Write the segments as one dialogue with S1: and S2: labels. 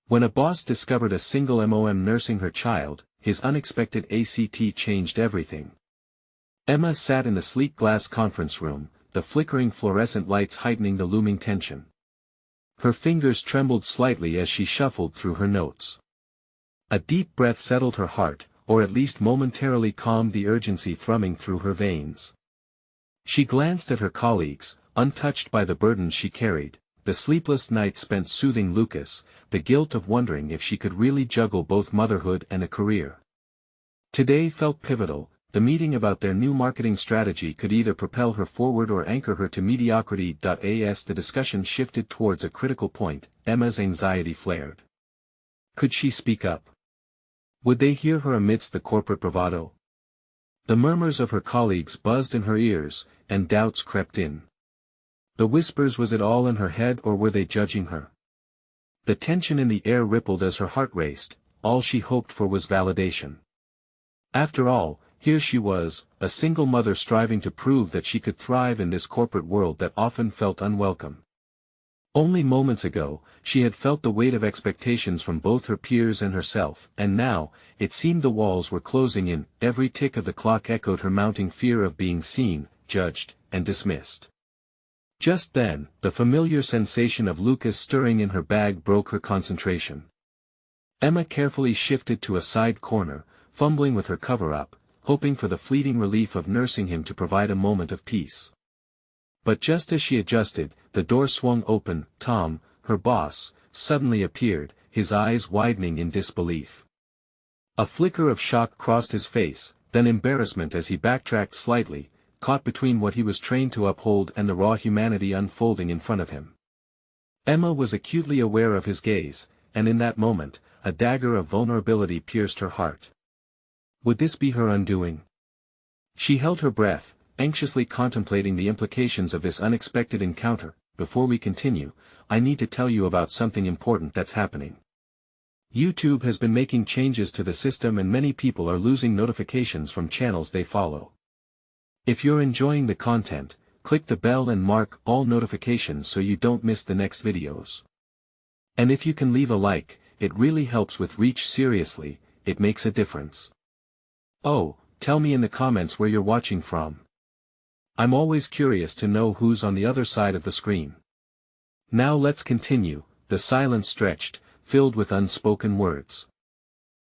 S1: When a boss discovered a single mom nursing her child, his unexpected ACT changed everything. Emma sat in the sleek glass conference room, the flickering fluorescent lights heightening the looming tension. Her fingers trembled slightly as she shuffled through her notes. A deep breath settled her heart, or at least momentarily calmed the urgency thrumming through her veins. She glanced at her colleagues, untouched by the burdens she carried, the sleepless nights spent soothing Lucas, the guilt of wondering if she could really juggle both motherhood and a career. Today felt pivotal. The meeting about their new marketing strategy could either propel her forward or anchor her to mediocrity. As the discussion shifted towards a critical point, Emma's anxiety flared. Could she speak up? Would they hear her amidst the corporate bravado? The murmurs of her colleagues buzzed in her ears, and doubts crept in. The whispers, was it all in her head or were they judging her? The tension in the air rippled as her heart raced. All she hoped for was validation. After all, here she was, a single mother striving to prove that she could thrive in this corporate world that often felt unwelcome. Only moments ago, she had felt the weight of expectations from both her peers and herself, and now, it seemed the walls were closing in. Every tick of the clock echoed her mounting fear of being seen, judged, and dismissed. Just then, the familiar sensation of Lucas stirring in her bag broke her concentration. Emma carefully shifted to a side corner, fumbling with her cover-up, hoping for the fleeting relief of nursing him to provide a moment of peace. But just as she adjusted, the door swung open. Tom, her boss, suddenly appeared, his eyes widening in disbelief. A flicker of shock crossed his face, then embarrassment as he backtracked slightly, caught between what he was trained to uphold and the raw humanity unfolding in front of him. Emma was acutely aware of his gaze, and in that moment, a dagger of vulnerability pierced her heart. Would this be her undoing? She held her breath, anxiously contemplating the implications of this unexpected encounter. Before we continue, I need to tell you about something important that's happening. YouTube has been making changes to the system and many people are losing notifications from channels they follow. If you're enjoying the content, click the bell and mark all notifications so you don't miss the next videos. And if you can leave a like, it really helps with reach. Seriously, it makes a difference. Oh, tell me in the comments where you're watching from. I'm always curious to know who's on the other side of the screen. Now let's continue. The silence stretched, filled with unspoken words.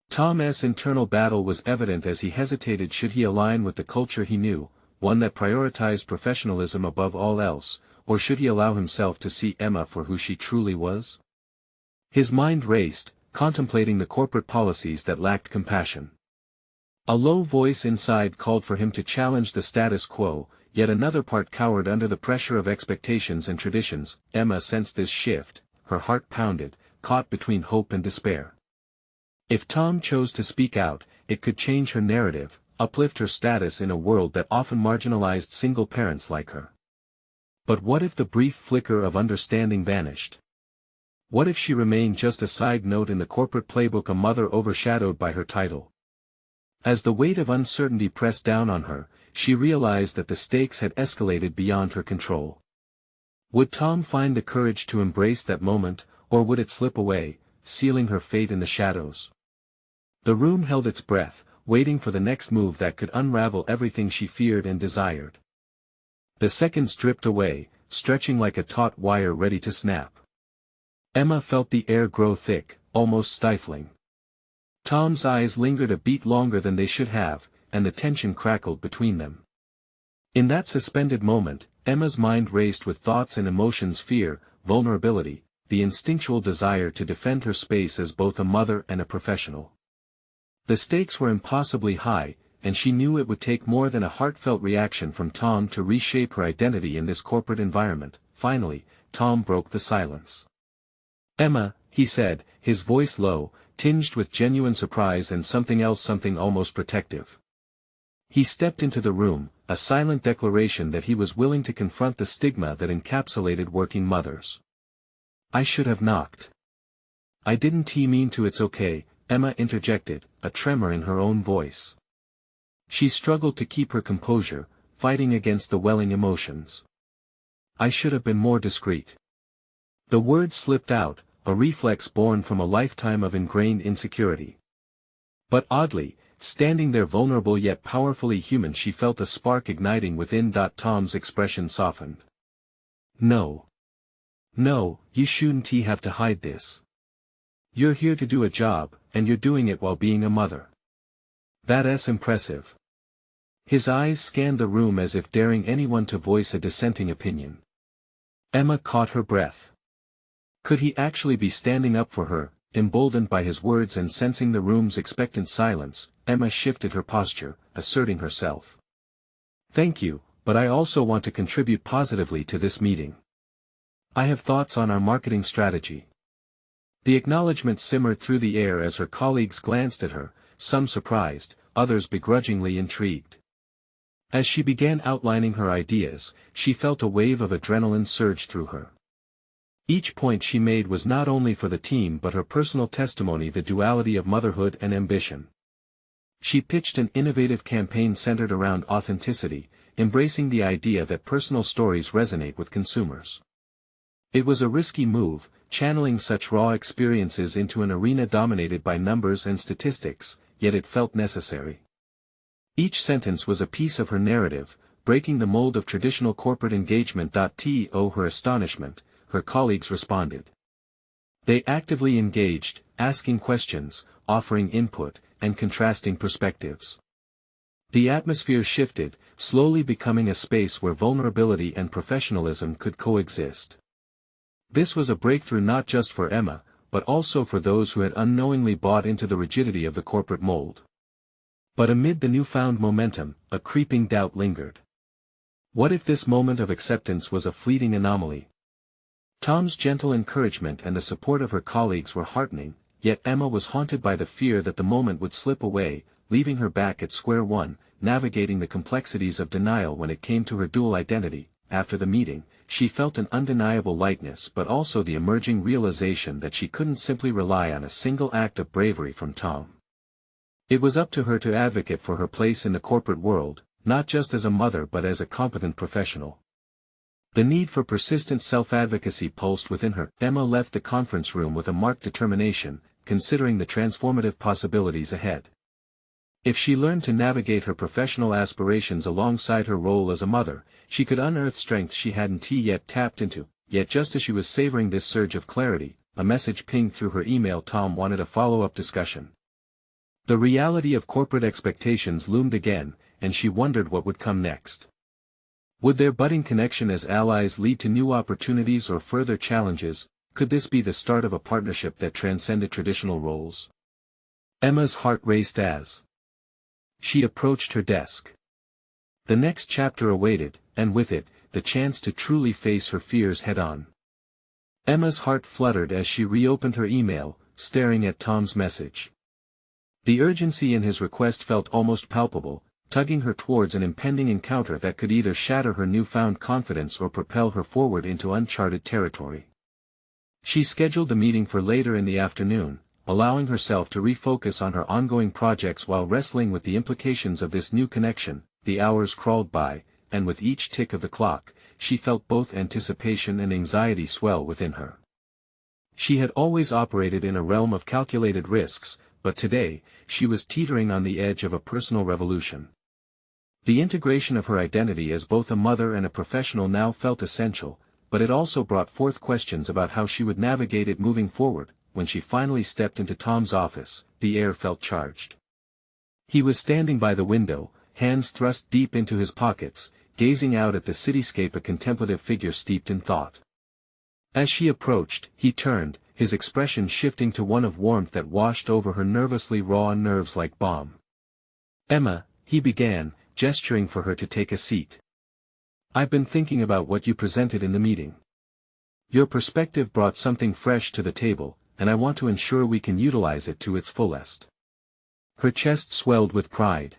S1: Tom's internal battle was evident as he hesitated. Should he align with the culture he knew, one that prioritized professionalism above all else, or should he allow himself to see Emma for who she truly was? His mind raced, contemplating the corporate policies that lacked compassion. A low voice inside called for him to challenge the status quo, yet another part cowered under the pressure of expectations and traditions. Emma sensed this shift, her heart pounded, caught between hope and despair. If Tom chose to speak out, it could change her narrative, uplift her status in a world that often marginalized single parents like her. But what if the brief flicker of understanding vanished? What if she remained just a side note in the corporate playbook, a mother overshadowed by her title? As the weight of uncertainty pressed down on her, she realized that the stakes had escalated beyond her control. Would Tom find the courage to embrace that moment, or would it slip away, sealing her fate in the shadows? The room held its breath, waiting for the next move that could unravel everything she feared and desired. The seconds dripped away, stretching like a taut wire ready to snap. Emma felt the air grow thick, almost stifling. Tom's eyes lingered a beat longer than they should have, and the tension crackled between them. In that suspended moment, Emma's mind raced with thoughts and emotions: fear, vulnerability, the instinctual desire to defend her space as both a mother and a professional. The stakes were impossibly high, and she knew it would take more than a heartfelt reaction from Tom to reshape her identity in this corporate environment. Finally, Tom broke the silence. "Emma," he said, his voice low, tinged with genuine surprise and something else, something almost protective. He stepped into the room, a silent declaration that he was willing to confront the stigma that encapsulated working mothers. "I should have knocked. I didn't mean to." "It's okay," Emma interjected, a tremor in her own voice. She struggled to keep her composure, fighting against the welling emotions. "I should have been more discreet." The words slipped out, a reflex born from a lifetime of ingrained insecurity. But oddly, standing there vulnerable yet powerfully human, she felt a spark igniting within. Tom's expression softened. No. No, you shouldn't have to hide this. You're here to do a job, and you're doing it while being a mother. That's impressive. His eyes scanned the room as if daring anyone to voice a dissenting opinion. Emma caught her breath. Could he actually be standing up for her? Emboldened by his words and sensing the room's expectant silence, Emma shifted her posture, asserting herself. Thank you, but I also want to contribute positively to this meeting. I have thoughts on our marketing strategy. The acknowledgement simmered through the air as her colleagues glanced at her, some surprised, others begrudgingly intrigued. As she began outlining her ideas, she felt a wave of adrenaline surge through her. Each point she made was not only for the team but her personal testimony, the duality of motherhood and ambition. She pitched an innovative campaign centered around authenticity, embracing the idea that personal stories resonate with consumers. It was a risky move, channeling such raw experiences into an arena dominated by numbers and statistics, yet it felt necessary. Each sentence was a piece of her narrative, breaking the mold of traditional corporate engagement. To her astonishment, her colleagues responded. They actively engaged, asking questions, offering input, and contrasting perspectives. The atmosphere shifted, slowly becoming a space where vulnerability and professionalism could coexist. This was a breakthrough not just for Emma, but also for those who had unknowingly bought into the rigidity of the corporate mold. But amid the newfound momentum, a creeping doubt lingered. What if this moment of acceptance was a fleeting anomaly? Tom's gentle encouragement and the support of her colleagues were heartening, yet Emma was haunted by the fear that the moment would slip away, leaving her back at square one, navigating the complexities of denial when it came to her dual identity. After the meeting, she felt an undeniable lightness but also the emerging realization that she couldn't simply rely on a single act of bravery from Tom. It was up to her to advocate for her place in the corporate world, not just as a mother but as a competent professional. The need for persistent self-advocacy pulsed within her. Emma left the conference room with a marked determination, considering the transformative possibilities ahead. If she learned to navigate her professional aspirations alongside her role as a mother, she could unearth strengths she hadn't yet tapped into. Yet just as she was savoring this surge of clarity, a message pinged through her email. Tom wanted a follow-up discussion. The reality of corporate expectations loomed again, and she wondered what would come next. Would their budding connection as allies lead to new opportunities or further challenges? Could this be the start of a partnership that transcended traditional roles? Emma's heart raced as she approached her desk. The next chapter awaited, and with it, the chance to truly face her fears head-on. Emma's heart fluttered as she reopened her email, staring at Tom's message. The urgency in his request felt almost palpable, tugging her towards an impending encounter that could either shatter her newfound confidence or propel her forward into uncharted territory. She scheduled the meeting for later in the afternoon, allowing herself to refocus on her ongoing projects while wrestling with the implications of this new connection. The hours crawled by, and with each tick of the clock, she felt both anticipation and anxiety swell within her. She had always operated in a realm of calculated risks, but today, she was teetering on the edge of a personal revolution. The integration of her identity as both a mother and a professional now felt essential, but it also brought forth questions about how she would navigate it moving forward. When she finally stepped into Tom's office, the air felt charged. He was standing by the window, hands thrust deep into his pockets, gazing out at the cityscape, a contemplative figure steeped in thought. As she approached, he turned, his expression shifting to one of warmth that washed over her nervously raw nerves like balm. "Emma," he began, gesturing for her to take a seat. "I've been thinking about what you presented in the meeting. Your perspective brought something fresh to the table, and I want to ensure we can utilize it to its fullest." Her chest swelled with pride.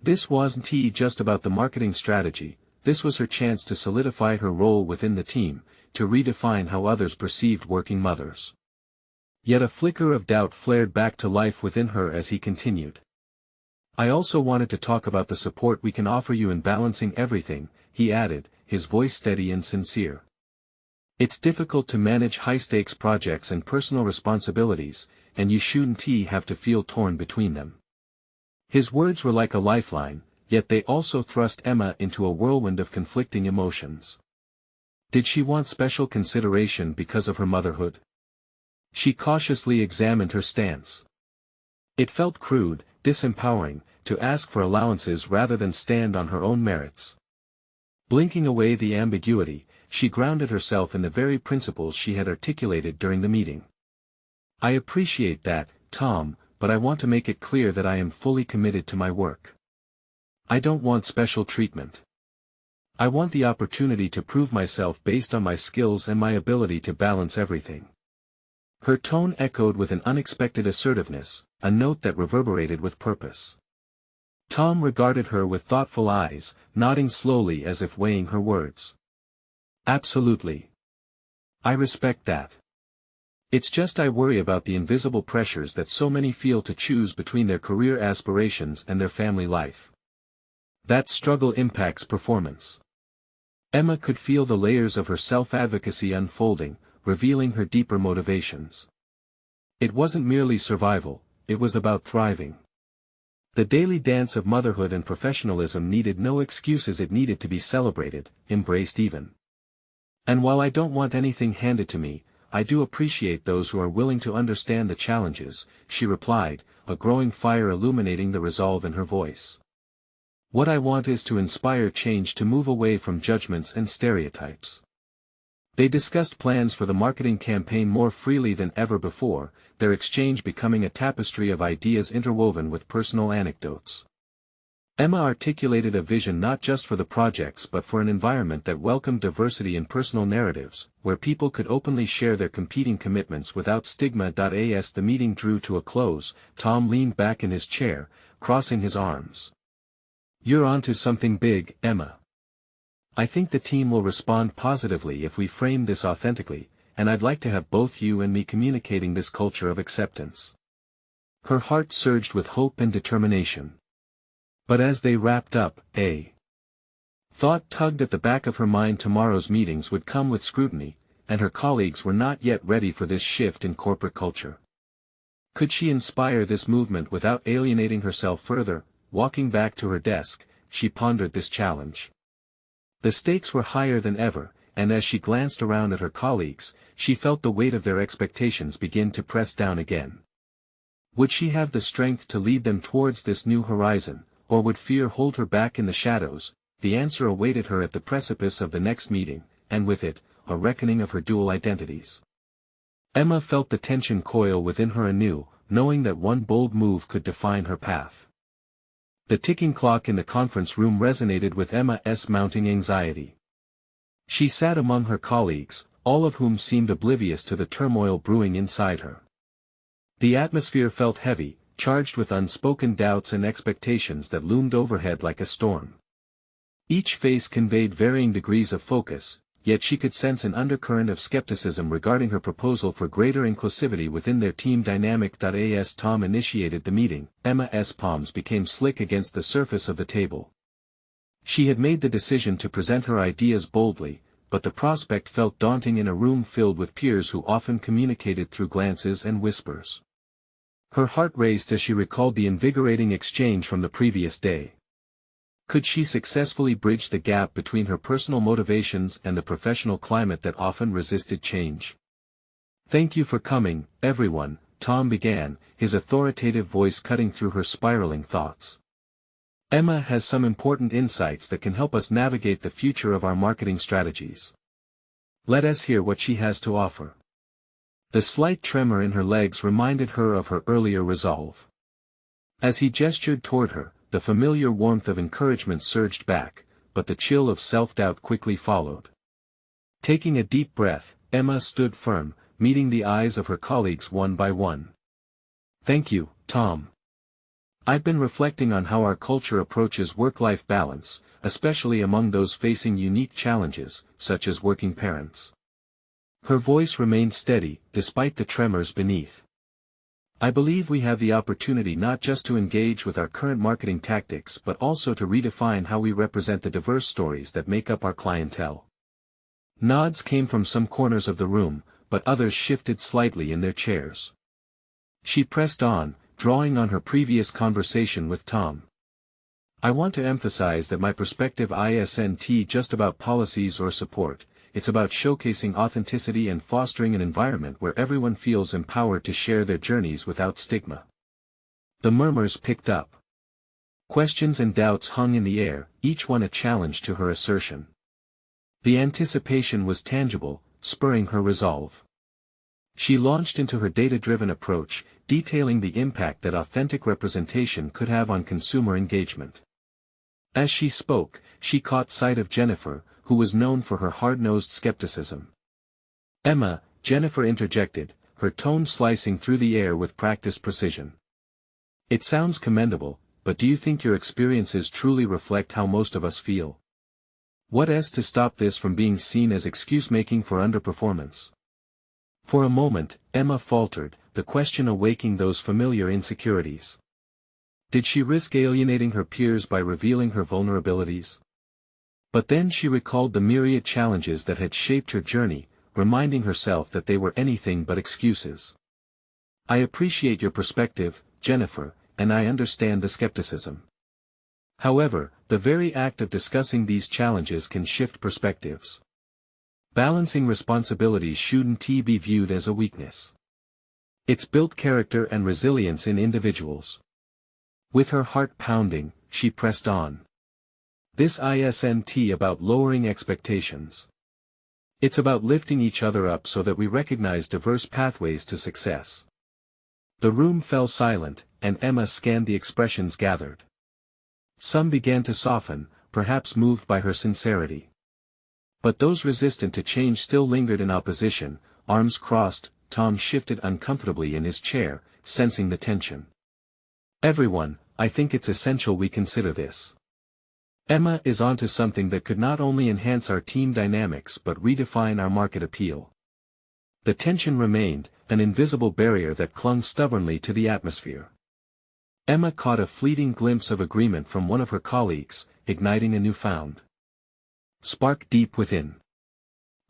S1: This wasn't just about the marketing strategy, this was her chance to solidify her role within the team, to redefine how others perceived working mothers. Yet a flicker of doubt flared back to life within her as he continued. "I also wanted to talk about the support we can offer you in balancing everything," he added, his voice steady and sincere. It's difficult to manage high-stakes projects and personal responsibilities, and you shouldn't have to feel torn between them. His words were like a lifeline, yet they also thrust Emma into a whirlwind of conflicting emotions. Did she want special consideration because of her motherhood? She cautiously examined her stance. It felt crude, disempowering, to ask for allowances rather than stand on her own merits. Blinking away the ambiguity, she grounded herself in the very principles she had articulated during the meeting. I appreciate that, Tom, but I want to make it clear that I am fully committed to my work. I don't want special treatment. I want the opportunity to prove myself based on my skills and my ability to balance everything. Her tone echoed with an unexpected assertiveness, a note that reverberated with purpose. Tom regarded her with thoughtful eyes, nodding slowly as if weighing her words. Absolutely. I respect that. It's just I worry about the invisible pressures that so many feel to choose between their career aspirations and their family life. That struggle impacts performance. Emma could feel the layers of her self-advocacy unfolding, revealing her deeper motivations. It wasn't merely survival, it was about thriving. The daily dance of motherhood and professionalism needed no excuses, it needed to be celebrated, embraced even. And while I don't want anything handed to me, I do appreciate those who are willing to understand the challenges, she replied, a growing fire illuminating the resolve in her voice. What I want is to inspire change, to move away from judgments and stereotypes. They discussed plans for the marketing campaign more freely than ever before, their exchange becoming a tapestry of ideas interwoven with personal anecdotes. Emma articulated a vision not just for the projects but for an environment that welcomed diversity in personal narratives, where people could openly share their competing commitments without stigma. As the meeting drew to a close, Tom leaned back in his chair, crossing his arms. You're onto something big, Emma. I think the team will respond positively if we frame this authentically, and I'd like to have both you and me communicating this culture of acceptance. Her heart surged with hope and determination. But as they wrapped up, a thought tugged at the back of her mind: tomorrow's meetings would come with scrutiny, and her colleagues were not yet ready for this shift in corporate culture. Could she inspire this movement without alienating herself further? Walking back to her desk, she pondered this challenge. The stakes were higher than ever, and as she glanced around at her colleagues, she felt the weight of their expectations begin to press down again. Would she have the strength to lead them towards this new horizon, or would fear hold her back in the shadows? The answer awaited her at the precipice of the next meeting, and with it, a reckoning of her dual identities. Emma felt the tension coil within her anew, knowing that one bold move could define her path. The ticking clock in the conference room resonated with Emma's mounting anxiety. She sat among her colleagues, all of whom seemed oblivious to the turmoil brewing inside her. The atmosphere felt heavy, charged with unspoken doubts and expectations that loomed overhead like a storm. Each face conveyed varying degrees of focus, yet she could sense an undercurrent of skepticism regarding her proposal for greater inclusivity within their team dynamic. As Tom initiated the meeting, Emma's palms became slick against the surface of the table. She had made the decision to present her ideas boldly, but the prospect felt daunting in a room filled with peers who often communicated through glances and whispers. Her heart raced as she recalled the invigorating exchange from the previous day. Could she successfully bridge the gap between her personal motivations and the professional climate that often resisted change? Thank you for coming, everyone, Tom began, his authoritative voice cutting through her spiraling thoughts. Emma has some important insights that can help us navigate the future of our marketing strategies. Let us hear what she has to offer. The slight tremor in her legs reminded her of her earlier resolve. As he gestured toward her, the familiar warmth of encouragement surged back, but the chill of self-doubt quickly followed. Taking a deep breath, Emma stood firm, meeting the eyes of her colleagues one by one. Thank you, Tom. I've been reflecting on how our culture approaches work-life balance, especially among those facing unique challenges, such as working parents. Her voice remained steady, despite the tremors beneath. I believe we have the opportunity not just to engage with our current marketing tactics but also to redefine how we represent the diverse stories that make up our clientele. Nods came from some corners of the room, but others shifted slightly in their chairs. She pressed on, drawing on her previous conversation with Tom. I want to emphasize that my perspective isn't just about policies or support, it's about showcasing authenticity and fostering an environment where everyone feels empowered to share their journeys without stigma. The murmurs picked up. Questions and doubts hung in the air, each one a challenge to her assertion. The anticipation was tangible, spurring her resolve. She launched into her data-driven approach, detailing the impact that authentic representation could have on consumer engagement. As she spoke, she caught sight of Jennifer, who was known for her hard-nosed skepticism. "Emma," Jennifer interjected, her tone slicing through the air with practiced precision. "It sounds commendable, but do you think your experiences truly reflect how most of us feel? What's to stop this from being seen as excuse-making for underperformance?" For a moment, Emma faltered, the question awaking those familiar insecurities. Did she risk alienating her peers by revealing her vulnerabilities? But then she recalled the myriad challenges that had shaped her journey, reminding herself that they were anything but excuses. "I appreciate your perspective, Jennifer, and I understand the skepticism. However, the very act of discussing these challenges can shift perspectives. Balancing responsibilities shouldn't be viewed as a weakness. It's built character and resilience in individuals." With her heart pounding, she pressed on. "This isn't about lowering expectations. It's about lifting each other up so that we recognize diverse pathways to success." The room fell silent, and Emma scanned the expressions gathered. Some began to soften, perhaps moved by her sincerity. But those resistant to change still lingered in opposition. Arms crossed, Tom shifted uncomfortably in his chair, sensing the tension. "Everyone, I think it's essential we consider this. Emma is onto something that could not only enhance our team dynamics but redefine our market appeal." The tension remained, an invisible barrier that clung stubbornly to the atmosphere. Emma caught a fleeting glimpse of agreement from one of her colleagues, igniting a newfound spark deep within.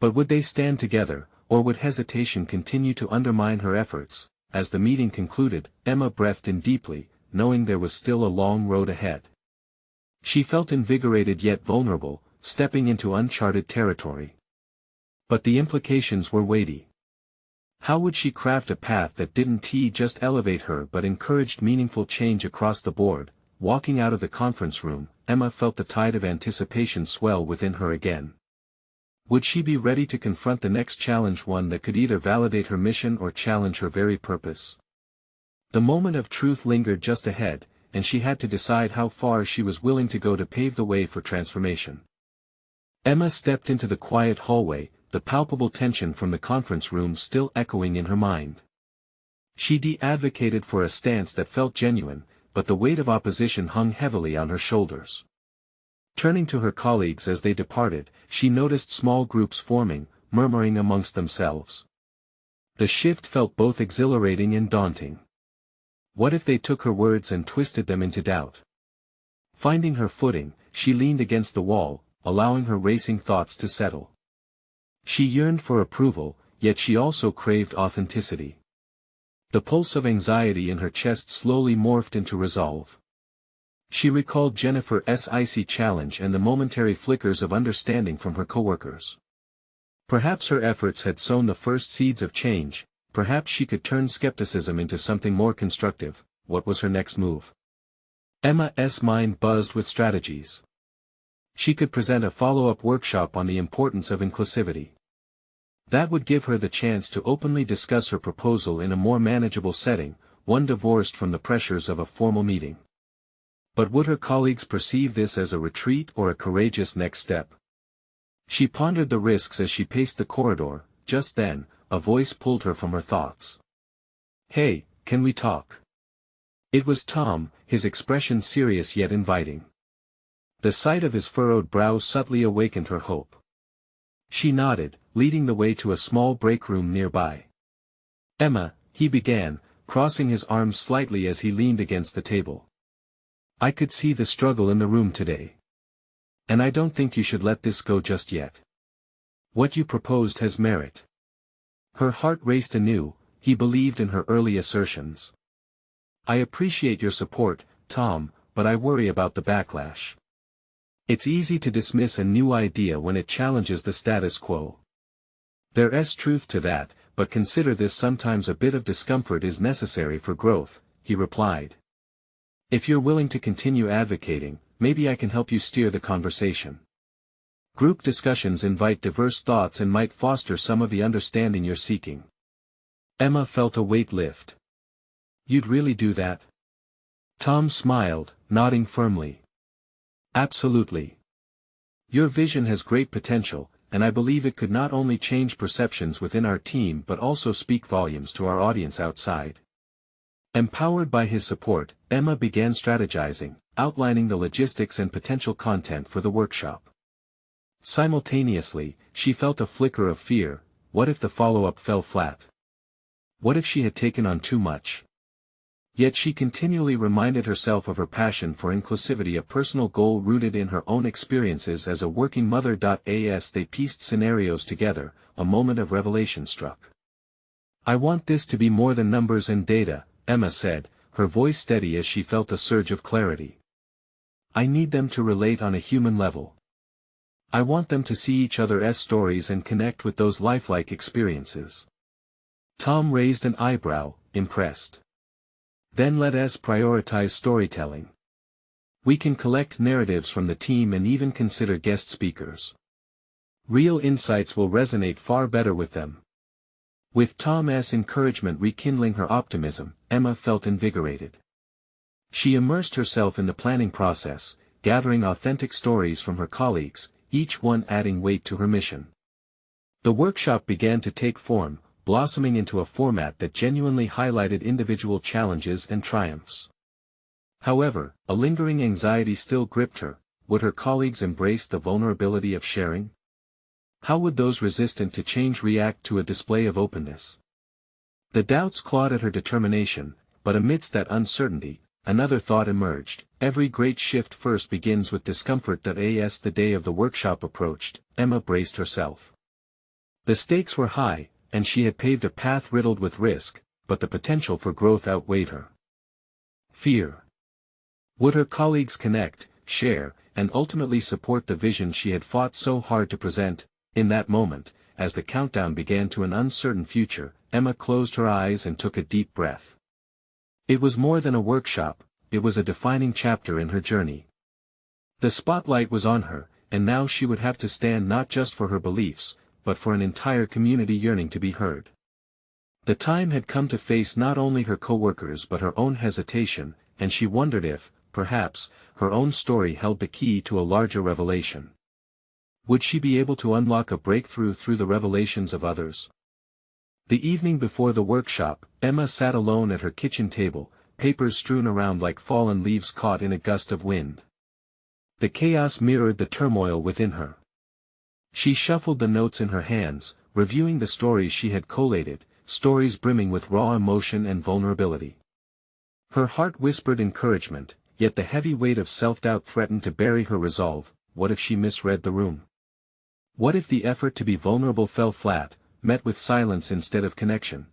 S1: But would they stand together, or would hesitation continue to undermine her efforts? As the meeting concluded, Emma breathed in deeply, knowing there was still a long road ahead. She felt invigorated yet vulnerable, stepping into uncharted territory. But the implications were weighty. How would she craft a path that didn't just elevate her but encouraged meaningful change across the board? Walking out of the conference room, Emma felt the tide of anticipation swell within her again. Would she be ready to confront the next challenge, one that could either validate her mission or challenge her very purpose? The moment of truth lingered just ahead, and she had to decide how far she was willing to go to pave the way for transformation. Emma stepped into the quiet hallway, the palpable tension from the conference room still echoing in her mind. She advocated for a stance that felt genuine, but the weight of opposition hung heavily on her shoulders. Turning to her colleagues as they departed, she noticed small groups forming, murmuring amongst themselves. The shift felt both exhilarating and daunting. What if they took her words and twisted them into doubt? Finding her footing, she leaned against the wall, allowing her racing thoughts to settle. She yearned for approval, yet she also craved authenticity. The pulse of anxiety in her chest slowly morphed into resolve. She recalled Jennifer's icy challenge and the momentary flickers of understanding from her coworkers. Perhaps her efforts had sown the first seeds of change. Perhaps she could turn skepticism into something more constructive. What was her next move? Emma's mind buzzed with strategies. She could present a follow-up workshop on the importance of inclusivity. That would give her the chance to openly discuss her proposal in a more manageable setting, one divorced from the pressures of a formal meeting. But would her colleagues perceive this as a retreat or a courageous next step? She pondered the risks as she paced the corridor. Just then, a voice pulled her from her thoughts. "Hey, can we talk?" It was Tom, his expression serious yet inviting. The sight of his furrowed brow subtly awakened her hope. She nodded, leading the way to a small break room nearby. "Emma," he began, crossing his arms slightly as he leaned against the table. "I could see the struggle in the room today. And I don't think you should let this go just yet. What you proposed has merit. Her heart raced anew. He believed in her early assertions. I appreciate your support, Tom, but I worry about the backlash. It's easy to dismiss a new idea when it challenges the status quo. There's truth to that, but consider this: sometimes a bit of discomfort is necessary for growth, he replied. If you're willing to continue advocating, maybe I can help you steer the conversation. Group discussions invite diverse thoughts and might foster some of the understanding you're seeking. Emma felt a weight lift. You'd really do that? Tom smiled, nodding firmly. Absolutely. Your vision has great potential, and I believe it could not only change perceptions within our team but also speak volumes to our audience outside. Empowered by his support, Emma began strategizing, outlining the logistics and potential content for the workshop. Simultaneously, she felt a flicker of fear. What if the follow-up fell flat? What if she had taken on too much? Yet she continually reminded herself of her passion for inclusivity, a personal goal rooted in her own experiences as a working mother. As they pieced scenarios together, a moment of revelation struck. I want this to be more than numbers and data, Emma said, her voice steady as she felt a surge of clarity. I need them to relate on a human level. I want them to see each other's stories and connect with those lifelike experiences. Tom raised an eyebrow, impressed. Then let us prioritize storytelling. We can collect narratives from the team and even consider guest speakers. Real insights will resonate far better with them. With Tom's encouragement rekindling her optimism, Emma felt invigorated. She immersed herself in the planning process, gathering authentic stories from her colleagues, each one adding weight to her mission. The workshop began to take form, blossoming into a format that genuinely highlighted individual challenges and triumphs. However, a lingering anxiety still gripped her. Would her colleagues embrace the vulnerability of sharing? How would those resistant to change react to a display of openness? The doubts clawed at her determination, but amidst that uncertainty, another thought emerged. Every great shift first begins with discomfort. As the day of the workshop approached, Emma braced herself. The stakes were high, and she had paved a path riddled with risk, but the potential for growth outweighed her fear. Would her colleagues connect, share, and ultimately support the vision she had fought so hard to present? In that moment, as the countdown began to an uncertain future, Emma closed her eyes and took a deep breath. It was more than a workshop, it was a defining chapter in her journey. The spotlight was on her, and now she would have to stand not just for her beliefs, but for an entire community yearning to be heard. The time had come to face not only her coworkers but her own hesitation, and she wondered if, perhaps, her own story held the key to a larger revelation. Would she be able to unlock a breakthrough through the revelations of others? The evening before the workshop, Emma sat alone at her kitchen table, papers strewn around like fallen leaves caught in a gust of wind. The chaos mirrored the turmoil within her. She shuffled the notes in her hands, reviewing the stories she had collated, stories brimming with raw emotion and vulnerability. Her heart whispered encouragement, yet the heavy weight of self-doubt threatened to bury her resolve. What if she misread the room? What if the effort to be vulnerable fell flat, met with silence instead of connection?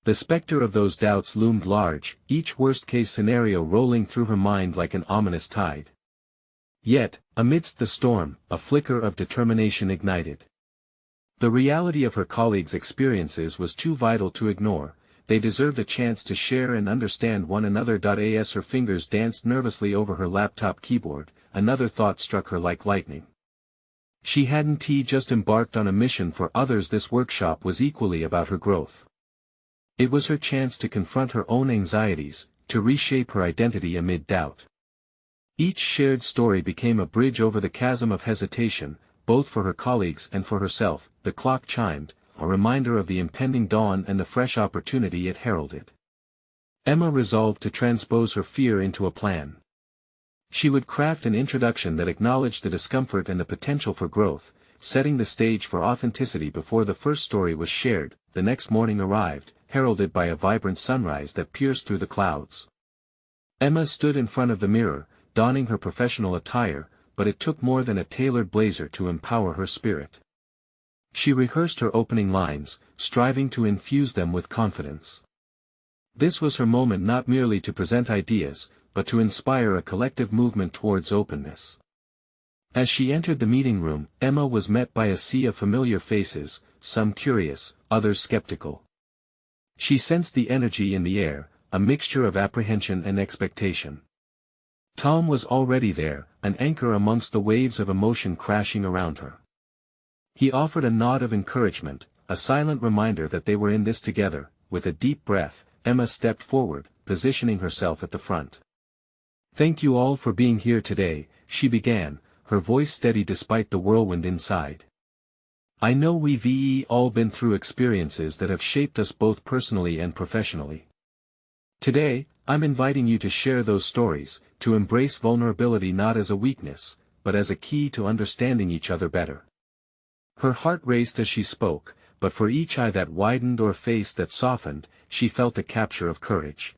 S1: The specter of those doubts loomed large, each worst-case scenario rolling through her mind like an ominous tide. Yet, amidst the storm, a flicker of determination ignited. The reality of her colleagues' experiences was too vital to ignore. They deserved a chance to share and understand one another. As her fingers danced nervously over her laptop keyboard, another thought struck her like lightning. She hadn't just embarked on a mission for others. This workshop was equally about her growth. It was her chance to confront her own anxieties, to reshape her identity amid doubt. Each shared story became a bridge over the chasm of hesitation, both for her colleagues and for herself. The clock chimed, a reminder of the impending dawn and the fresh opportunity it heralded. Emma resolved to transpose her fear into a plan. She would craft an introduction that acknowledged the discomfort and the potential for growth, setting the stage for authenticity before the first story was shared. The next morning arrived, heralded by a vibrant sunrise that pierced through the clouds. Emma stood in front of the mirror, donning her professional attire, but it took more than a tailored blazer to empower her spirit. She rehearsed her opening lines, striving to infuse them with confidence. This was her moment not merely to present ideas, but to inspire a collective movement towards openness. As she entered the meeting room, Emma was met by a sea of familiar faces, some curious, others skeptical. She sensed the energy in the air, a mixture of apprehension and expectation. Tom was already there, an anchor amongst the waves of emotion crashing around her. He offered a nod of encouragement, a silent reminder that they were in this together. With a deep breath, Emma stepped forward, positioning herself at the front. "Thank you all for being here today," she began, her voice steady despite the whirlwind inside. "I know we've all been through experiences that have shaped us both personally and professionally. Today, I'm inviting you to share those stories, to embrace vulnerability not as a weakness, but as a key to understanding each other better." Her heart raced as she spoke, but for each eye that widened or face that softened, she felt a capture of courage.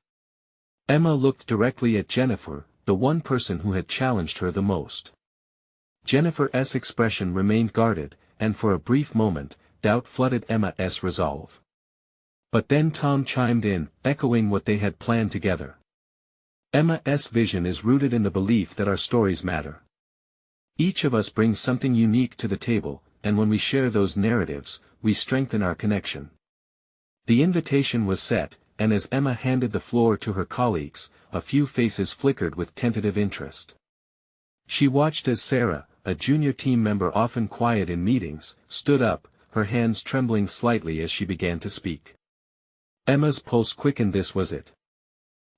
S1: Emma looked directly at Jennifer, the one person who had challenged her the most. Jennifer's expression remained guarded, and for a brief moment, doubt flooded Emma's resolve. But then Tom chimed in, echoing what they had planned together. "Emma's vision is rooted in the belief that our stories matter. Each of us brings something unique to the table, and when we share those narratives, we strengthen our connection." The invitation was set, and as Emma handed the floor to her colleagues, a few faces flickered with tentative interest. She watched as Sarah, a junior team member often quiet in meetings, stood up, her hands trembling slightly as she began to speak. Emma's pulse quickened. This was it.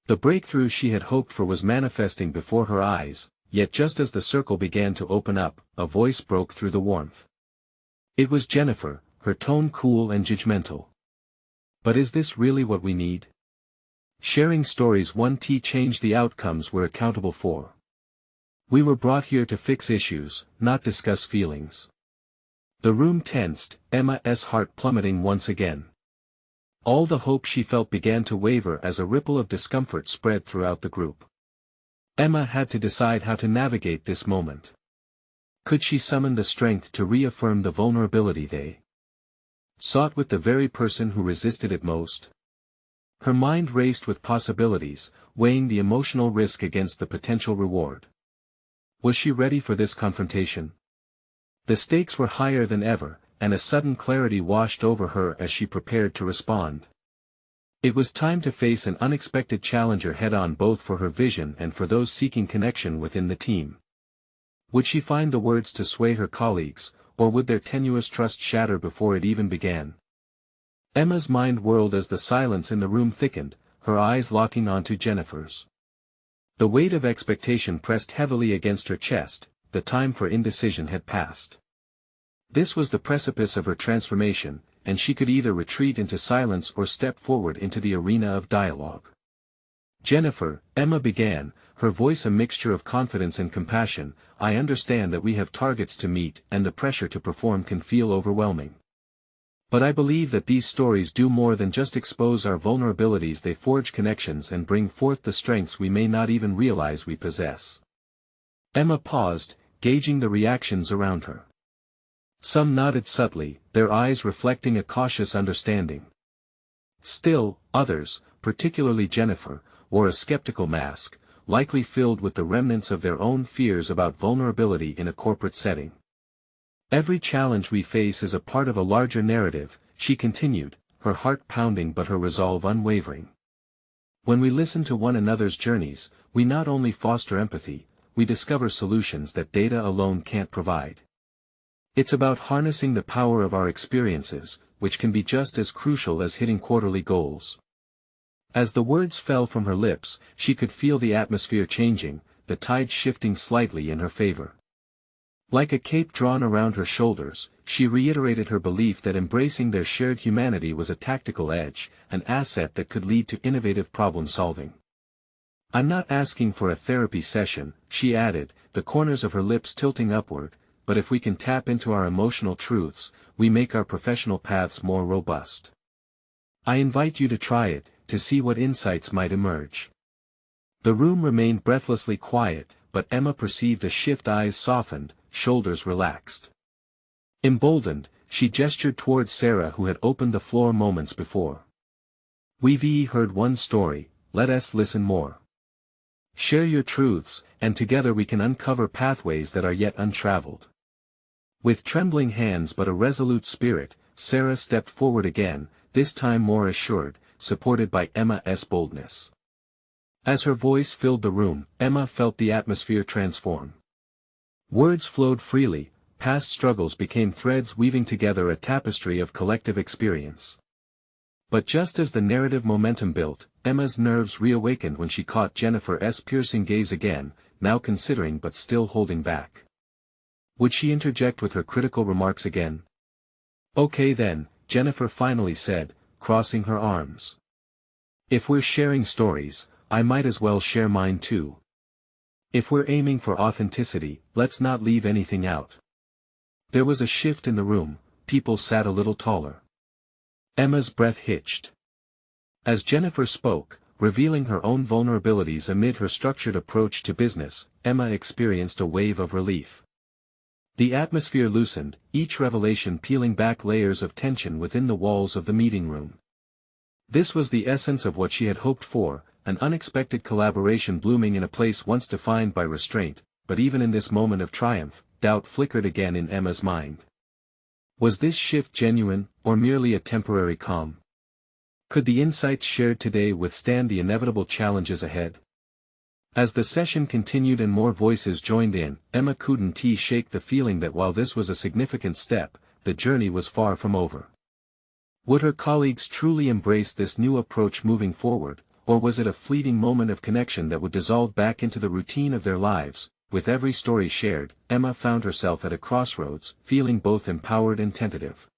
S1: The breakthrough she had hoped for was manifesting before her eyes, yet just as the circle began to open up, a voice broke through the warmth. It was Jennifer, her tone cool and judgmental. "But is this really what we need? Sharing stories won't change the outcomes we're accountable for. We were brought here to fix issues, not discuss feelings." The room tensed, Emma's heart plummeting once again. All the hope she felt began to waver as a ripple of discomfort spread throughout the group. Emma had to decide how to navigate this moment. Could she summon the strength to reaffirm the vulnerability they sought with the very person who resisted it most? Her mind raced with possibilities, weighing the emotional risk against the potential reward. Was she ready for this confrontation? The stakes were higher than ever, and a sudden clarity washed over her as she prepared to respond. It was time to face an unexpected challenger head-on, both for her vision and for those seeking connection within the team. Would she find the words to sway her colleagues, or would their tenuous trust shatter before it even began? Emma's mind whirled as the silence in the room thickened, her eyes locking onto Jennifer's. The weight of expectation pressed heavily against her chest. The time for indecision had passed. This was the precipice of her transformation, and she could either retreat into silence or step forward into the arena of dialogue. "Jennifer," Emma began, her voice a mixture of confidence and compassion, "I understand that we have targets to meet and the pressure to perform can feel overwhelming. But I believe that these stories do more than just expose our vulnerabilities. They forge connections and bring forth the strengths we may not even realize we possess." Emma paused, gauging the reactions around her. Some nodded subtly, their eyes reflecting a cautious understanding. Still, others, particularly Jennifer, wore a skeptical mask, likely filled with the remnants of their own fears about vulnerability in a corporate setting. "Every challenge we face is a part of a larger narrative," she continued, her heart pounding but her resolve unwavering. "When we listen to one another's journeys, we not only foster empathy, we discover solutions that data alone can't provide. It's about harnessing the power of our experiences, which can be just as crucial as hitting quarterly goals." As the words fell from her lips, she could feel the atmosphere changing, the tide shifting slightly in her favor. Like a cape drawn around her shoulders, she reiterated her belief that embracing their shared humanity was a tactical edge, an asset that could lead to innovative problem-solving. "I'm not asking for a therapy session," she added, the corners of her lips tilting upward, "but if we can tap into our emotional truths, we make our professional paths more robust. I invite you to try it, to see what insights might emerge." The room remained breathlessly quiet, but Emma perceived a shift. Eyes softened, shoulders relaxed. Emboldened, she gestured towards Sarah, who had opened the floor moments before. "We've heard one story, let us listen more. Share your truths, and together we can uncover pathways that are yet untraveled." With trembling hands but a resolute spirit, Sarah stepped forward again, this time more assured, supported by Emma's boldness. As her voice filled the room, Emma felt the atmosphere transform. Words flowed freely, past struggles became threads weaving together a tapestry of collective experience. But just as the narrative momentum built, Emma's nerves reawakened when she caught Jennifer's piercing gaze again, now considering but still holding back. Would she interject with her critical remarks again? "Okay then," Jennifer finally said, crossing her arms. "If we're sharing stories, I might as well share mine too. If we're aiming for authenticity, let's not leave anything out." There was a shift in the room, people sat a little taller. Emma's breath hitched. As Jennifer spoke, revealing her own vulnerabilities amid her structured approach to business, Emma experienced a wave of relief. The atmosphere loosened, each revelation peeling back layers of tension within the walls of the meeting room. This was the essence of what she had hoped for, an unexpected collaboration blooming in a place once defined by restraint, but even in this moment of triumph, doubt flickered again in Emma's mind. Was this shift genuine, or merely a temporary calm? Could the insights shared today withstand the inevitable challenges ahead? As the session continued and more voices joined in, Emma couldn't shake the feeling that while this was a significant step, the journey was far from over. Would her colleagues truly embrace this new approach moving forward, or was it a fleeting moment of connection that would dissolve back into the routine of their lives? With every story shared, Emma found herself at a crossroads, feeling both empowered and tentative.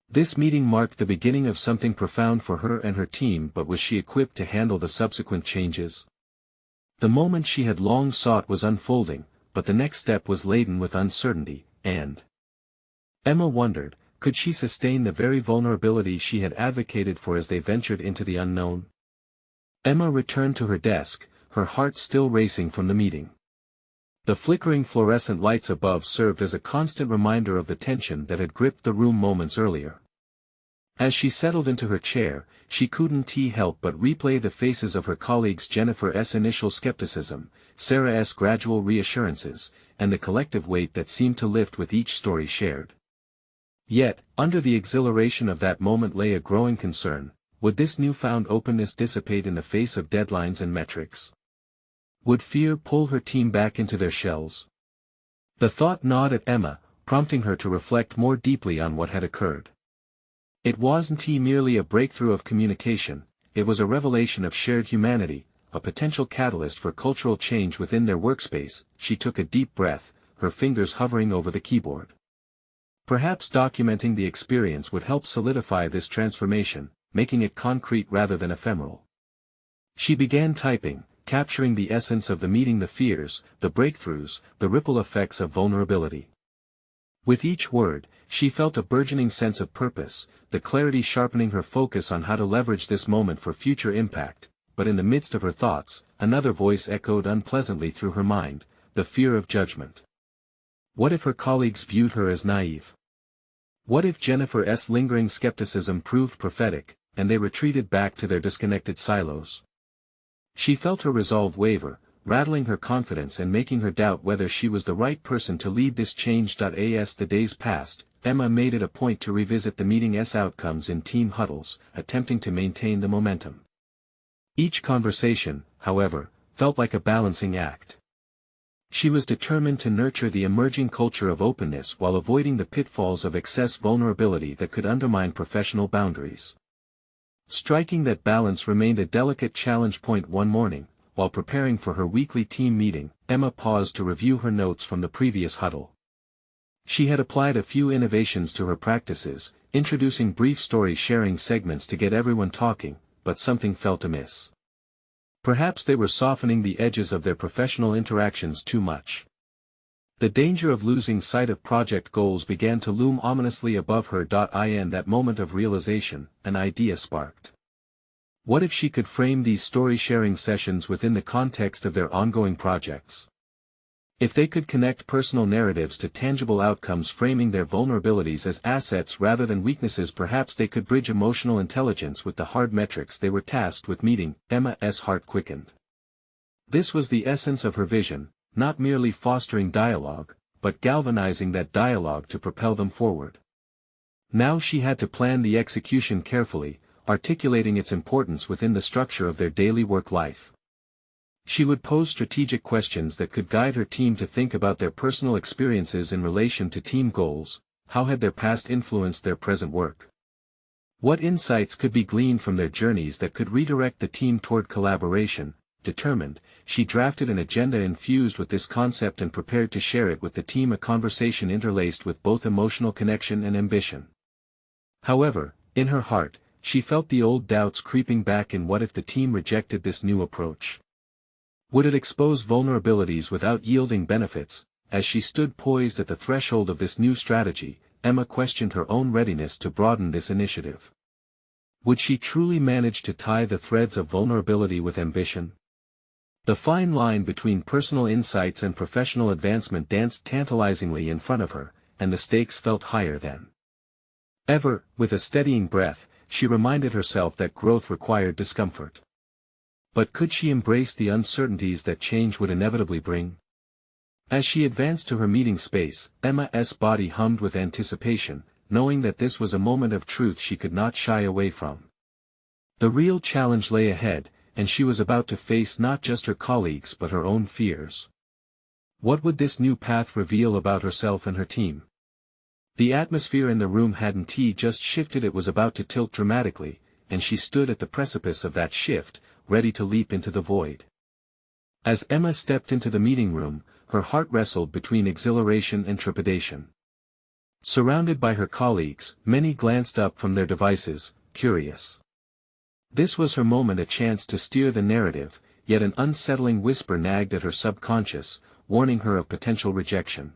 S1: This meeting marked the beginning of something profound for her and her team, but was she equipped to handle the subsequent changes? The moment she had long sought was unfolding, but the next step was laden with uncertainty, and Emma wondered, could she sustain the very vulnerability she had advocated for as they ventured into the unknown? Emma returned to her desk, her heart still racing from the meeting. The flickering fluorescent lights above served as a constant reminder of the tension that had gripped the room moments earlier. As she settled into her chair, she couldn't help but replay the faces of her colleagues, Jennifer's initial skepticism, Sarah's gradual reassurances, and the collective weight that seemed to lift with each story shared. Yet, under the exhilaration of that moment lay a growing concern: would this newfound openness dissipate in the face of deadlines and metrics? Would fear pull her team back into their shells? The thought gnawed at Emma, prompting her to reflect more deeply on what had occurred. It wasn't merely a breakthrough of communication, it was a revelation of shared humanity, a potential catalyst for cultural change within their workspace. She took a deep breath, her fingers hovering over the keyboard. Perhaps documenting the experience would help solidify this transformation, making it concrete rather than ephemeral. She began typing, capturing the essence of the meeting, the fears, the breakthroughs, the ripple effects of vulnerability. With each word, she felt a burgeoning sense of purpose, the clarity sharpening her focus on how to leverage this moment for future impact. But in the midst of her thoughts, another voice echoed unpleasantly through her mind: the fear of judgment. What if her colleagues viewed her as naive? What if Jennifer's lingering skepticism proved prophetic, and they retreated back to their disconnected silos? She felt her resolve waver, rattling her confidence and making her doubt whether she was the right person to lead this change. As the days passed, Emma made it a point to revisit the meeting's outcomes in team huddles, attempting to maintain the momentum. Each conversation, however, felt like a balancing act. She was determined to nurture the emerging culture of openness while avoiding the pitfalls of excess vulnerability that could undermine professional boundaries. Striking that balance remained a delicate challenge point. One morning, while preparing for her weekly team meeting, Emma paused to review her notes from the previous huddle. She had applied a few innovations to her practices, introducing brief story-sharing segments to get everyone talking, but something felt amiss. Perhaps they were softening the edges of their professional interactions too much. The danger of losing sight of project goals began to loom ominously above her. In that moment of realization, an idea sparked. What if she could frame these story-sharing sessions within the context of their ongoing projects? If they could connect personal narratives to tangible outcomes, framing their vulnerabilities as assets rather than weaknesses, perhaps they could bridge emotional intelligence with the hard metrics they were tasked with meeting. Emma's heart quickened. This was the essence of her vision, not merely fostering dialogue, but galvanizing that dialogue to propel them forward. Now she had to plan the execution carefully, articulating its importance within the structure of their daily work life. She would pose strategic questions that could guide her team to think about their personal experiences in relation to team goals. How had their past influenced their present work? What insights could be gleaned from their journeys that could redirect the team toward collaboration? Determined, she drafted an agenda infused with this concept and prepared to share it with the team, a conversation interlaced with both emotional connection and ambition. However, in her heart, she felt the old doubts creeping back. In what if the team rejected this new approach? Would it expose vulnerabilities without yielding benefits? As she stood poised at the threshold of this new strategy, Emma questioned her own readiness to broaden this initiative. Would she truly manage to tie the threads of vulnerability with ambition? The fine line between personal insights and professional advancement danced tantalizingly in front of her, and the stakes felt higher than ever. With a steadying breath, she reminded herself that growth required discomfort. But could she embrace the uncertainties that change would inevitably bring? As she advanced to her meeting space, Emma's body hummed with anticipation, knowing that this was a moment of truth she could not shy away from. The real challenge lay ahead, and she was about to face not just her colleagues but her own fears. What would this new path reveal about herself and her team? The atmosphere in the room hadn't just shifted, it was about to tilt dramatically, and she stood at the precipice of that shift, ready to leap into the void. As Emma stepped into the meeting room, her heart wrestled between exhilaration and trepidation. Surrounded by her colleagues, many glanced up from their devices, curious. This was her moment, a chance to steer the narrative, yet an unsettling whisper nagged at her subconscious, warning her of potential rejection.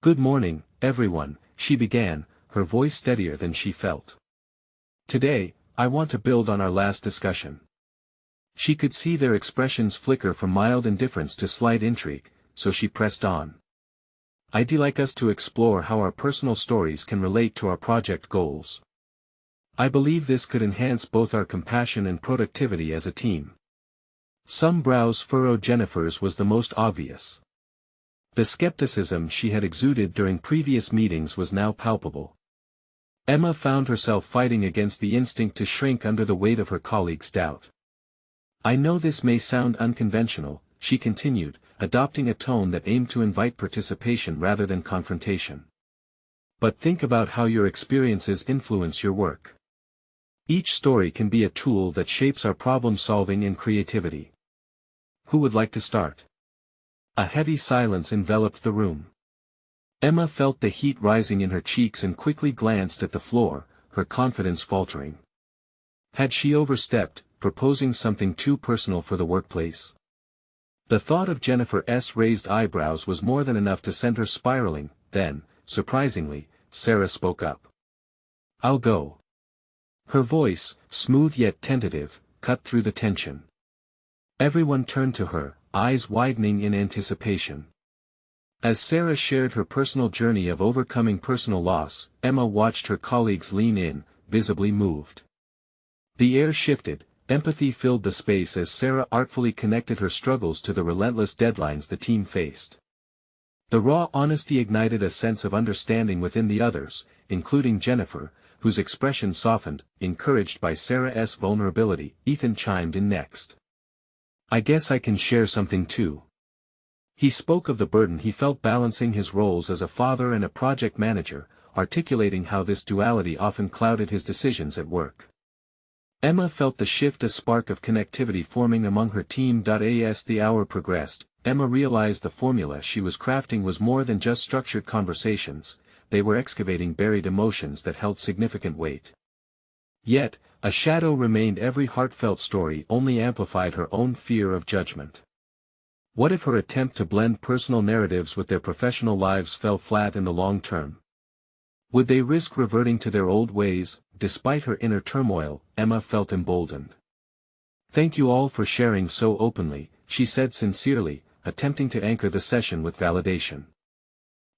S1: "Good morning, everyone," she began, her voice steadier than she felt. "Today, I want to build on our last discussion." She could see their expressions flicker from mild indifference to slight intrigue, so she pressed on. "I'd like us to explore how our personal stories can relate to our project goals. I believe this could enhance both our compassion and productivity as a team." Some brows furrowed. Jennifer's was the most obvious. The skepticism she had exuded during previous meetings was now palpable. Emma found herself fighting against the instinct to shrink under the weight of her colleagues' doubt. "I know this may sound unconventional," she continued, adopting a tone that aimed to invite participation rather than confrontation. "But think about how your experiences influence your work. Each story can be a tool that shapes our problem-solving and creativity. Who would like to start?" A heavy silence enveloped the room. Emma felt the heat rising in her cheeks and quickly glanced at the floor, her confidence faltering. Had she overstepped, proposing something too personal for the workplace? The thought of Jennifer's raised eyebrows was more than enough to send her spiraling. Then, surprisingly, Sarah spoke up. "I'll go." Her voice, smooth yet tentative, cut through the tension. Everyone turned to her, eyes widening in anticipation. As Sarah shared her personal journey of overcoming personal loss, Emma watched her colleagues lean in, visibly moved. The air shifted, empathy filled the space as Sarah artfully connected her struggles to the relentless deadlines the team faced. The raw honesty ignited a sense of understanding within the others, including Jennifer, whose expression softened, encouraged by Sarah's vulnerability. Ethan chimed in next. "I guess I can share something too." He spoke of the burden he felt balancing his roles as a father and a project manager, articulating how this duality often clouded his decisions at work. Emma felt the shift, a spark of connectivity forming among her team. As the hour progressed, Emma realized the formula she was crafting was more than just structured conversations, they were excavating buried emotions that held significant weight. Yet, a shadow remained. Every heartfelt story only amplified her own fear of judgment. What if her attempt to blend personal narratives with their professional lives fell flat in the long term? Would they risk reverting to their old ways? Despite her inner turmoil, Emma felt emboldened. "Thank you all for sharing so openly," she said sincerely, attempting to anchor the session with validation.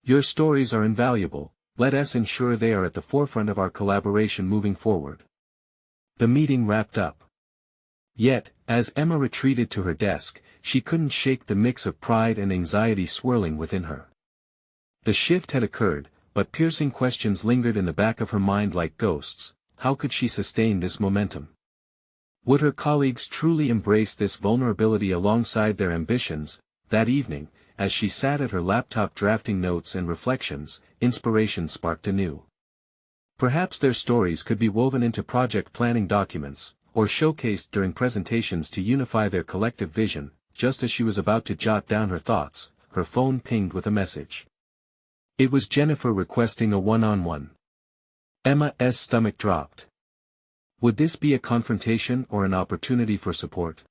S1: Your stories are invaluable, let us ensure they are at the forefront of our collaboration moving forward. The meeting wrapped up. Yet, as Emma retreated to her desk, she couldn't shake the mix of pride and anxiety swirling within her. The shift had occurred, but piercing questions lingered in the back of her mind like ghosts. How could she sustain this momentum? Would her colleagues truly embrace this vulnerability alongside their ambitions? That evening, as she sat at her laptop drafting notes and reflections, inspiration sparked anew. Perhaps their stories could be woven into project planning documents, or showcased during presentations to unify their collective vision. Just as she was about to jot down her thoughts, her phone pinged with a message. It was Jennifer requesting a one-on-one. Emma's stomach dropped. Would this be a confrontation or an opportunity for support?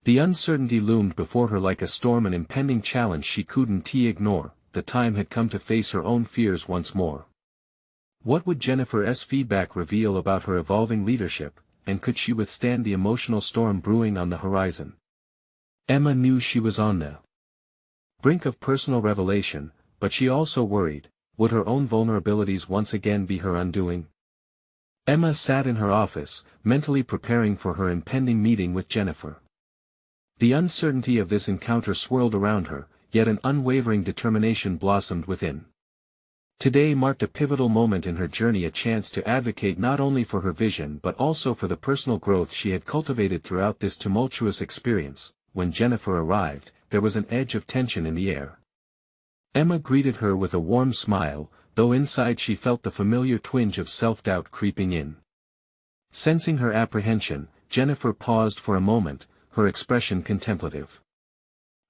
S1: The uncertainty loomed before her like a storm, an impending challenge she couldn't ignore. The time had come to face her own fears once more. What would Jennifer's feedback reveal about her evolving leadership, and could she withstand the emotional storm brewing on the horizon? Emma knew she was on the brink of personal revelation, but she also worried, would her own vulnerabilities once again be her undoing? Emma sat in her office, mentally preparing for her impending meeting with Jennifer. The uncertainty of this encounter swirled around her, yet an unwavering determination blossomed within. Today marked a pivotal moment in her journey, a chance to advocate not only for her vision but also for the personal growth she had cultivated throughout this tumultuous experience. When Jennifer arrived, there was an edge of tension in the air. Emma greeted her with a warm smile, though inside she felt the familiar twinge of self-doubt creeping in. Sensing her apprehension, Jennifer paused for a moment, her expression contemplative.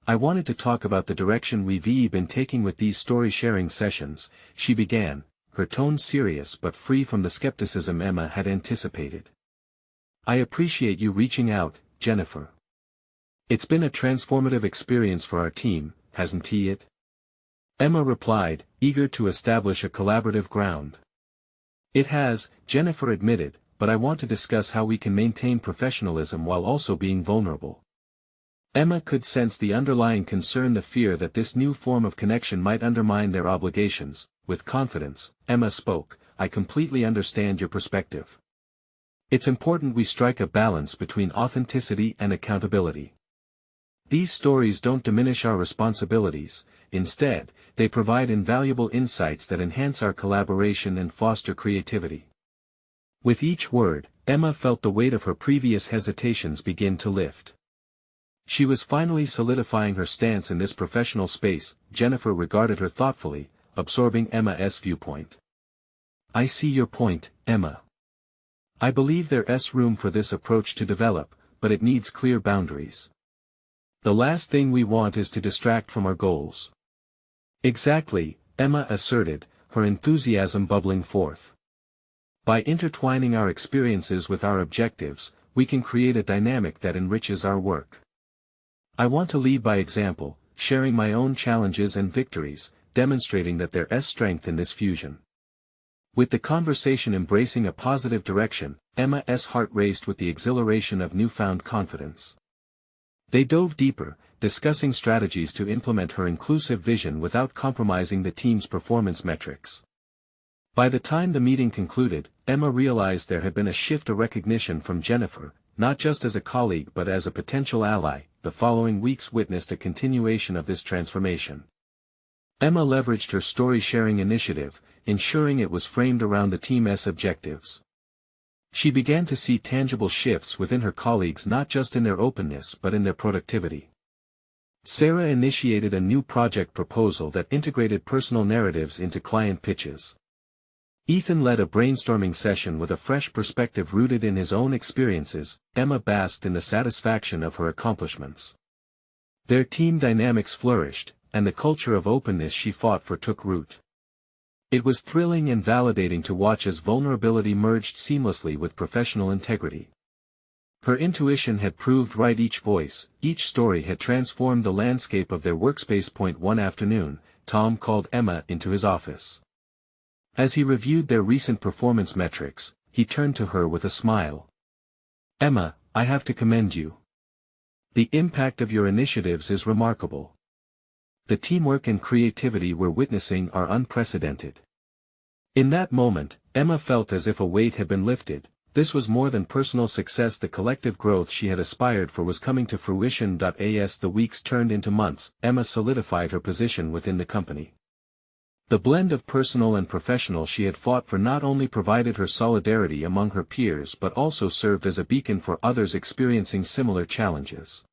S1: I wanted to talk about the direction we've been taking with these story-sharing sessions, she began, her tone serious but free from the skepticism Emma had anticipated. I appreciate you reaching out, Jennifer. It's been a transformative experience for our team, hasn't it? Emma replied, eager to establish a collaborative ground. It has, Jennifer admitted, but I want to discuss how we can maintain professionalism while also being vulnerable. Emma could sense the underlying concern, the fear that this new form of connection might undermine their obligations. With confidence, Emma spoke, I completely understand your perspective. It's important we strike a balance between authenticity and accountability. These stories don't diminish our responsibilities, instead, they provide invaluable insights that enhance our collaboration and foster creativity. With each word, Emma felt the weight of her previous hesitations begin to lift. She was finally solidifying her stance in this professional space. Jennifer regarded her thoughtfully, absorbing Emma's viewpoint. I see your point, Emma. I believe there's room for this approach to develop, but it needs clear boundaries. The last thing we want is to distract from our goals. Exactly, Emma asserted, her enthusiasm bubbling forth. By intertwining our experiences with our objectives, we can create a dynamic that enriches our work. I want to lead by example, sharing my own challenges and victories, demonstrating that there's strength in this fusion. With the conversation embracing a positive direction, Emma's heart raced with the exhilaration of newfound confidence. They dove deeper, discussing strategies to implement her inclusive vision without compromising the team's performance metrics. By the time the meeting concluded, Emma realized there had been a shift, a recognition from Jennifer, not just as a colleague but as a potential ally. The following weeks witnessed a continuation of this transformation. Emma leveraged her story-sharing initiative, ensuring it was framed around the team's objectives. She began to see tangible shifts within her colleagues, not just in their openness but in their productivity. Sarah initiated a new project proposal that integrated personal narratives into client pitches. Ethan led a brainstorming session with a fresh perspective rooted in his own experiences. Emma basked in the satisfaction of her accomplishments. Their team dynamics flourished, and the culture of openness she fought for took root. It was thrilling and validating to watch as vulnerability merged seamlessly with professional integrity. Her intuition had proved right. Each voice, each story had transformed the landscape of their workspace. One afternoon, Tom called Emma into his office. As he reviewed their recent performance metrics, he turned to her with a smile. Emma, I have to commend you. The impact of your initiatives is remarkable. The teamwork and creativity we're witnessing are unprecedented. In that moment, Emma felt as if a weight had been lifted. This was more than personal success. The collective growth she had aspired for was coming to fruition. As the weeks turned into months, Emma solidified her position within the company. The blend of personal and professional she had fought for not only provided her solidarity among her peers but also served as a beacon for others experiencing similar challenges.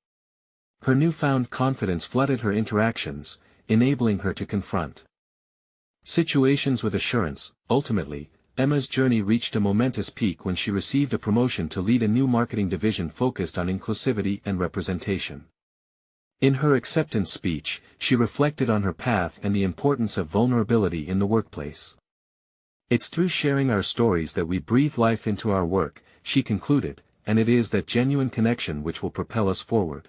S1: Her newfound confidence flooded her interactions, enabling her to confront situations with assurance. Ultimately, Emma's journey reached a momentous peak when she received a promotion to lead a new marketing division focused on inclusivity and representation. In her acceptance speech, she reflected on her path and the importance of vulnerability in the workplace. "It's through sharing our stories that we breathe life into our work," she concluded, "and it is that genuine connection which will propel us forward."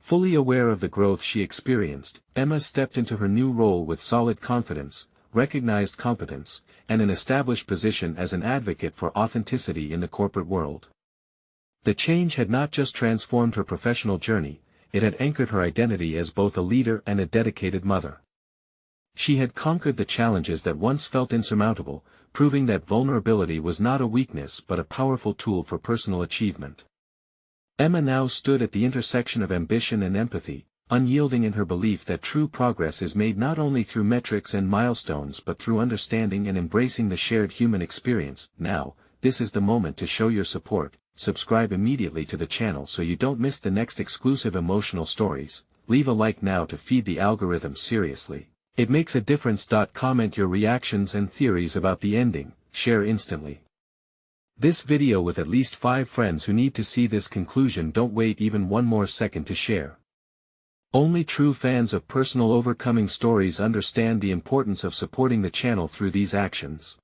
S1: Fully aware of the growth she experienced, Emma stepped into her new role with solid confidence, recognized competence, and an established position as an advocate for authenticity in the corporate world. The change had not just transformed her professional journey, it had anchored her identity as both a leader and a dedicated mother. She had conquered the challenges that once felt insurmountable, proving that vulnerability was not a weakness but a powerful tool for personal achievement. Emma now stood at the intersection of ambition and empathy, unyielding in her belief that true progress is made not only through metrics and milestones but through understanding and embracing the shared human experience. Now, this is the moment to show your support. Subscribe immediately to the channel so you don't miss the next exclusive emotional stories. Leave a like now to feed the algorithm. Seriously, it makes a difference. Comment your reactions and theories about the ending, share instantly this video with at least 5 friends who need to see this conclusion. Don't wait even one more second to share. Only true fans of personal overcoming stories understand the importance of supporting the channel through these actions.